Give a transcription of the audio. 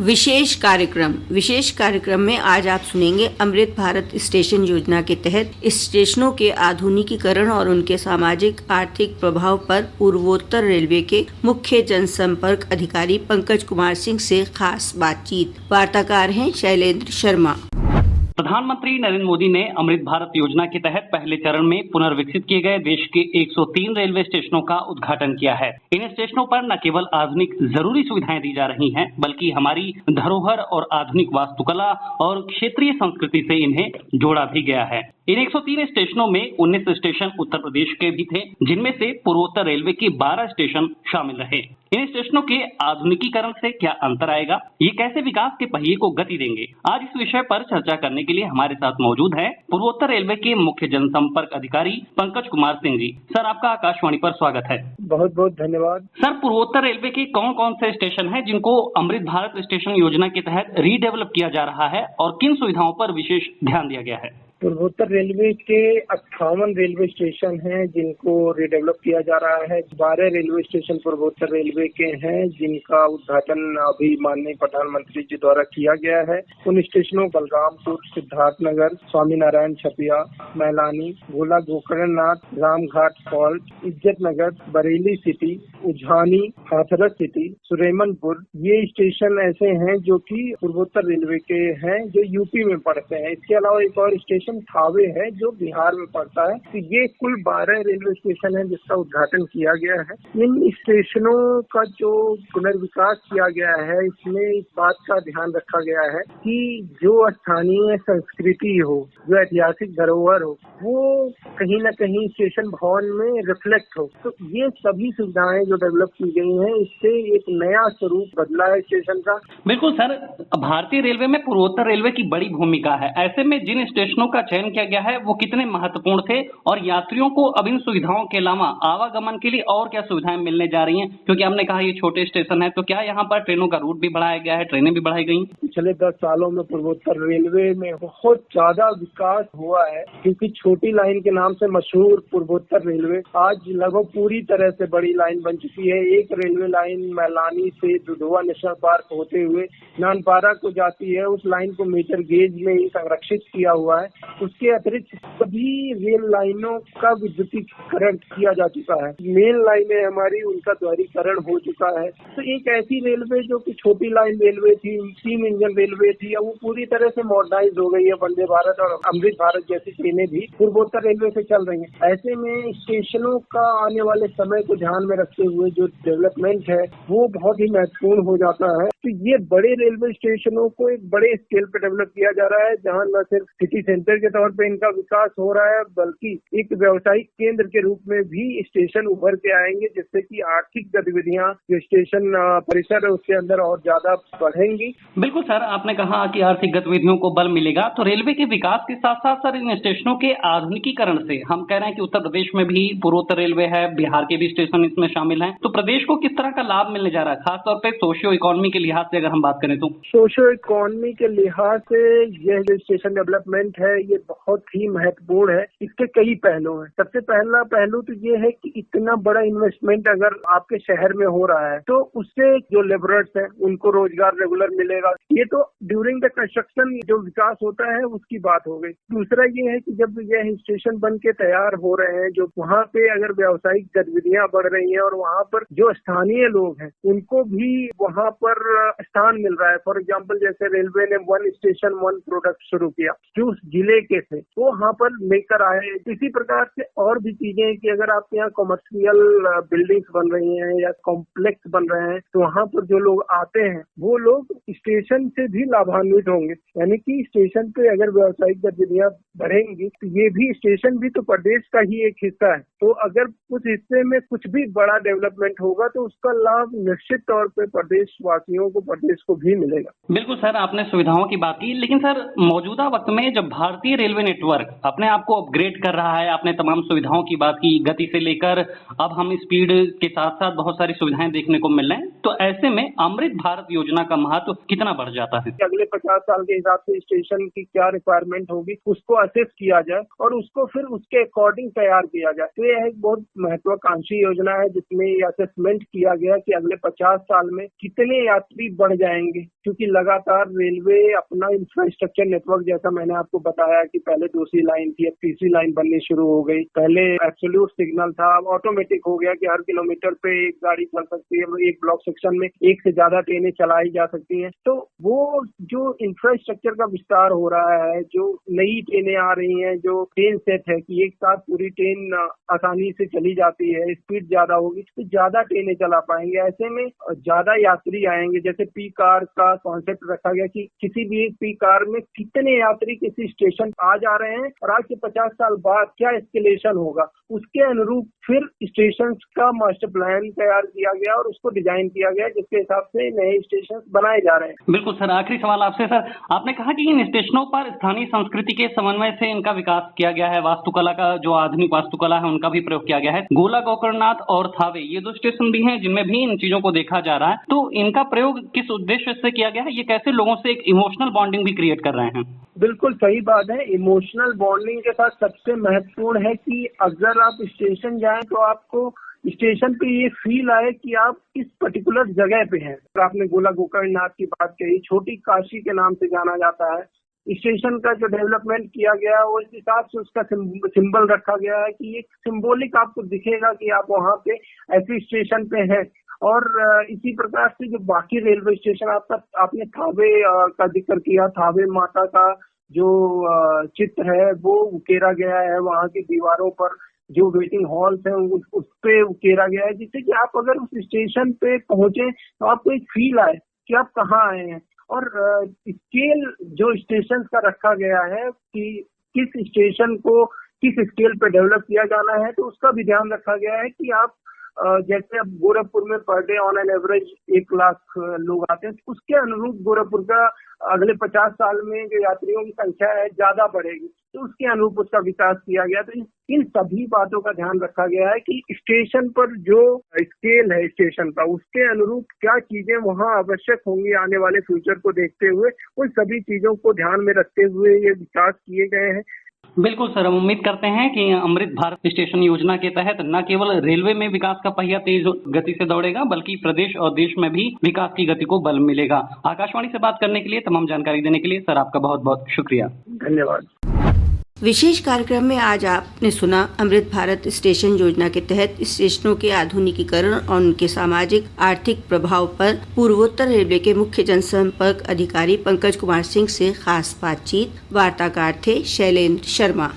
विशेष कार्यक्रम में आज आप सुनेंगे अमृत भारत स्टेशन योजना के तहत स्टेशनों के आधुनिकीकरण और उनके सामाजिक आर्थिक प्रभाव पर पूर्वोत्तर रेलवे के मुख्य जनसंपर्क अधिकारी पंकज कुमार सिंह से खास बातचीत। वार्ताकार हैं शैलेंद्र शर्मा। प्रधानमंत्री नरेंद्र मोदी ने अमृत भारत योजना के तहत पहले चरण में पुनर्विकसित किए गए देश के 103 रेलवे स्टेशनों का उद्घाटन किया है। इन स्टेशनों पर न केवल आधुनिक जरूरी सुविधाएं दी जा रही हैं, बल्कि हमारी धरोहर और आधुनिक वास्तुकला और क्षेत्रीय संस्कृति से इन्हें जोड़ा भी गया है। इन 103 स्टेशनों में 19 स्टेशन उत्तर प्रदेश के भी थे, जिनमें से पूर्वोत्तर रेलवे के 12 स्टेशन शामिल रहे। इन स्टेशनों के आधुनिकीकरण से क्या अंतर आएगा, ये कैसे विकास के पहिए को गति देंगे, आज इस विषय पर चर्चा करने के लिए हमारे साथ मौजूद है पूर्वोत्तर रेलवे के मुख्य जनसंपर्क अधिकारी पंकज कुमार सिंह जी। सर, आपका आकाशवाणी पर स्वागत है। बहुत बहुत धन्यवाद। सर, पूर्वोत्तर रेलवे के कौन कौन से स्टेशन हैं जिनको अमृत भारत स्टेशन योजना के तहत रीडेवलप किया जा रहा है और किन सुविधाओं पर विशेष ध्यान दिया गया है? पूर्वोत्तर रेलवे के 58 रेलवे स्टेशन हैं जिनको रिडेवलप किया जा रहा है। 12 रेलवे स्टेशन पूर्वोत्तर रेलवे के हैं जिनका उद्घाटन अभी माननीय प्रधानमंत्री जी द्वारा किया गया है। उन स्टेशनों बलरामपुर, सिद्धार्थनगर, स्वामीनारायण छपिया, मैलानी, भोला गोकर्णनाथ, रामघाट फॉल्ट, इज्जत नगर, बरेली सिटी, उझानी, हाथरस सिटी, सुरेमनपुर, ये स्टेशन ऐसे हैं जो कि पूर्वोत्तर रेलवे के हैं जो यूपी में पड़ते हैं। इसके अलावा एक और स्टेशन थावे है जो बिहार में पड़ता है। तो ये कुल 12 रेलवे स्टेशन है जिसका उद्घाटन किया गया है। इन स्टेशनों का जो पुनर्विकास किया गया है, इसमें इस बात का ध्यान रखा गया है कि जो स्थानीय संस्कृति हो, जो ऐतिहासिक धरोहर हो, वो कहीं न कहीं स्टेशन भवन में रिफ्लेक्ट हो। तो ये सभी सुविधाएं जो डेवलप की गई हैं, इससे एक नया स्वरूप बदला है स्टेशन का। बिल्कुल सर, भारतीय रेलवे में पूर्वोत्तर रेलवे की बड़ी भूमिका है। ऐसे में जिन स्टेशनों का चयन किया गया है वो कितने महत्वपूर्ण थे और यात्रियों को अब इन सुविधाओं के अलावा आवागमन के लिए और क्या सुविधाएं मिलने जा रही हैं? क्योंकि हमने कहा ये छोटे स्टेशन है, तो क्या यहाँ पर ट्रेनों का रूट भी बढ़ाया गया है, ट्रेनें भी बढ़ाई गई? पिछले 10 सालों में पूर्वोत्तर रेलवे में बहुत ज्यादा विकास हुआ है, क्योंकि छोटी लाइन के नाम से मशहूर पूर्वोत्तर रेलवे आज लगभग पूरी तरह से बड़ी लाइन बन चुकी है। एक रेलवे लाइन मैलानी से दुधवा नेशनल पार्क होते हुए नानपारा को जाती है। उस लाइन को मीटर गेज में ही संरक्षित किया हुआ है। उसके अतिरिक्त सभी रेल लाइनों का विद्युतीकरण किया जा चुका है। मेन लाइनें हमारी उनका दोहरीकरण हो चुका है। तो एक ऐसी रेलवे जो कि छोटी लाइन रेलवे थी, स्टीम इंजन रेलवे थी, अब वो पूरी तरह से मॉडर्नाइज हो गई है। वंदे भारत और अमृत भारत जैसी ट्रेनें भी पूर्वोत्तर रेलवे से चल रही हैं। ऐसे में स्टेशनों का आने वाले समय को ध्यान में रखते हुए जो डेवलपमेंट है वो बहुत ही महत्वपूर्ण हो जाता है। तो ये बड़े रेलवे स्टेशनों को एक बड़े स्केल पर डेवलप किया जा रहा है, जहाँ न सिर्फ सिटी सेंटर के तौर पे इनका विकास हो रहा है, बल्कि एक व्यावसायिक केंद्र के रूप में भी स्टेशन उभर के आएंगे, जिससे कि आर्थिक गतिविधियां जो स्टेशन परिसर है उसके अंदर और ज्यादा बढ़ेंगी। बिल्कुल सर, आपने कहा कि आर्थिक गतिविधियों को बल मिलेगा, तो रेलवे के विकास के साथ साथ सर इन स्टेशनों के आधुनिकीकरण से हम कह रहे हैं कि उत्तर प्रदेश में भी पूर्वोत्तर रेलवे है, बिहार के भी स्टेशन इसमें शामिल हैं, तो प्रदेश को किस तरह का लाभ मिलने जा रहा है, खासतौर पर सोशियो इकोनॉमी के लिहाज से अगर हम बात करें तो? सोशियो इकोनॉमी के लिहाज से यह जो स्टेशन डेवलपमेंट है ये बहुत ही महत्वपूर्ण है। इसके कई पहलू हैं। सबसे पहला पहलू तो ये है कि इतना बड़ा इन्वेस्टमेंट अगर आपके शहर में हो रहा है तो उससे जो लेबरर्स हैं उनको रोजगार रेगुलर मिलेगा। ये तो ड्यूरिंग द कंस्ट्रक्शन जो विकास होता है उसकी बात हो गई। दूसरा ये है कि जब यह स्टेशन बन के तैयार हो रहे हैं, जो वहाँ पे अगर व्यावसायिक गतिविधियां बढ़ रही हैं और वहाँ पर जो स्थानीय लोग हैं उनको भी वहाँ पर स्थान मिल रहा है। फॉर एग्जाम्पल, जैसे रेलवे ने 1 स्टेशन 1 प्रोडक्ट शुरू किया जो उस जिले के थे, वो वहाँ पर लेकर आए। इसी प्रकार से और भी चीजें हैं कि अगर आपके यहाँ कॉमर्शियल बिल्डिंग्स बन रही हैं या कॉम्प्लेक्स बन रहे हैं, तो वहाँ पर जो लोग आते हैं वो लोग स्टेशन से भी लाभान्वित होंगे। यानी कि स्टेशन पे अगर व्यावसायिक गतिविधियां बढ़ेंगी तो ये भी स्टेशन भी तो प्रदेश का ही एक हिस्सा है। तो अगर उस हिस्से में कुछ भी बड़ा डेवलपमेंट होगा तो उसका लाभ निश्चित तौर पे प्रदेश वासियों को, प्रदेश को भी मिलेगा। बिल्कुल सर, आपने सुविधाओं की बात की, लेकिन सर मौजूदा वक्त में जब भारतीय रेलवे नेटवर्क अपने आप को अपग्रेड कर रहा है, आपने तमाम सुविधाओं की बात की, गति से लेकर अब हम स्पीड के साथ साथ बहुत सारी सुविधाएं देखने को मिल रहे हैं, तो ऐसे में अमृत भारत योजना का महत्व कितना बढ़ जाता है? अगले 50 साल के हिसाब से स्टेशन की क्या रिक्वायरमेंट होगी उसको असेस किया जाए और उसको फिर उसके अकॉर्डिंग तैयार किया जाए। तो यह एक बहुत महत्वाकांक्षी योजना है जिसमें ये असेसमेंट किया गया कि अगले 50 साल में कितने यात्री बढ़ जाएंगे, क्योंकि लगातार रेलवे अपना इंफ्रास्ट्रक्चर नेटवर्क, जैसा मैंने आपको बताया कि पहले दूसरी लाइन थी, अब तीसरी लाइन बननी शुरू हो गई। पहले एब्सोल्यूट सिग्नल था, अब ऑटोमेटिक हो गया कि हर किलोमीटर पे एक गाड़ी चल सकती है, एक ब्लॉक सेक्शन में एक से ज्यादा ट्रेनें चलाई जा सकती हैं। तो वो जो इंफ्रास्ट्रक्चर का विस्तार हो रहा है, जो नई ट्रेनें आ रही हैं, जो ट्रेन सेट है कि एक साथ पूरी ट्रेन आसानी से चली जाती है, स्पीड ज्यादा होगी तो ज्यादा ट्रेनें चला पाएंगे, ऐसे में ज्यादा यात्री आएंगे। जैसे पी कार का कॉन्सेप्ट रखा गया कि किसी भी एक पी कार में कितने यात्री किसी स्टेशन आ जा रहे हैं और आज से 50 साल बाद क्या एस्केलेशन होगा, उसके अनुरूप फिर स्टेशन का मास्टर प्लान तैयार किया गया और उसको डिजाइन किया गया, जिसके हिसाब से नए स्टेशन बनाए जा रहे हैं। बिल्कुल सर, आखिरी सवाल आपसे सर, आपने कहा कि इन स्टेशनों पर स्थानीय संस्कृति के समन्वय से इनका विकास किया गया है, वास्तुकला का जो आधुनिक वास्तुकला है उनका भी प्रयोग किया गया है। गोला गोकर्णनाथ और थावे ये दो स्टेशन भी हैं जिनमें भी इन चीजों को देखा जा रहा है, तो इनका प्रयोग किस उद्देश्य से किया गया है? ये कैसे लोगों से एक इमोशनल बॉन्डिंग भी क्रिएट कर रहे हैं? बिल्कुल सही बात है। इमोशनल बॉन्डिंग के साथ सबसे महत्वपूर्ण है कि अगर आप स्टेशन जाएं तो आपको स्टेशन पे ये फील आए कि आप इस पर्टिकुलर जगह पे हैं। आपने गोला गोकर्णनाथ की बात कही, छोटी काशी के नाम से जाना जाता है। स्टेशन का जो डेवलपमेंट किया गया है वो इस हिसाब से उसका सिंबल रखा गया है कि एक सिंबॉलिक आपको दिखेगा कि आप वहाँ पे ऐसे स्टेशन पे हैं। और इसी प्रकार से जो बाकी रेलवे स्टेशन आपने थावे का जिक्र किया, थावे माता का जो चित्र है वो उकेरा गया है वहाँ की दीवारों पर, जो वेटिंग हॉल्स हैं उस पे उकेरा गया है, जिससे कि आप अगर उस स्टेशन पे पहुंचे तो आपको एक फील आए कि आप कहाँ आए हैं। और स्केल जो स्टेशन का रखा गया है कि किस स्टेशन को किस स्केल पे डेवलप किया जाना है, तो उसका भी ध्यान रखा गया है कि आप जैसे अब गोरखपुर में per day on an average 1 lakh लोग आते हैं, तो उसके अनुरूप गोरखपुर का अगले 50 साल में जो यात्रियों की संख्या है ज्यादा बढ़ेगी, तो उसके अनुरूप उसका विकास किया गया। तो इन सभी बातों का ध्यान रखा गया है कि स्टेशन पर जो स्केल है स्टेशन का, उसके अनुरूप क्या चीजें वहाँ आवश्यक होंगी आने वाले फ्यूचर को देखते हुए, उन सभी चीजों को ध्यान में रखते हुए ये विकास किए गए हैं। बिल्कुल सर, हम उम्मीद करते हैं कि अमृत भारत स्टेशन योजना के तहत न केवल रेलवे में विकास का पहिया तेज गति से दौड़ेगा, बल्कि प्रदेश और देश में भी विकास की गति को बल मिलेगा। आकाशवाणी से बात करने के लिए, तमाम जानकारी देने के लिए सर आपका बहुत बहुत शुक्रिया। धन्यवाद। विशेष कार्यक्रम में आज आपने सुना अमृत भारत स्टेशन योजना के तहत स्टेशनों के आधुनिकीकरण और उनके सामाजिक आर्थिक प्रभाव पर पूर्वोत्तर रेलवे के मुख्य जनसंपर्क अधिकारी पंकज कुमार सिंह से खास बातचीत। वार्ताकार थे शैलेंद्र शर्मा।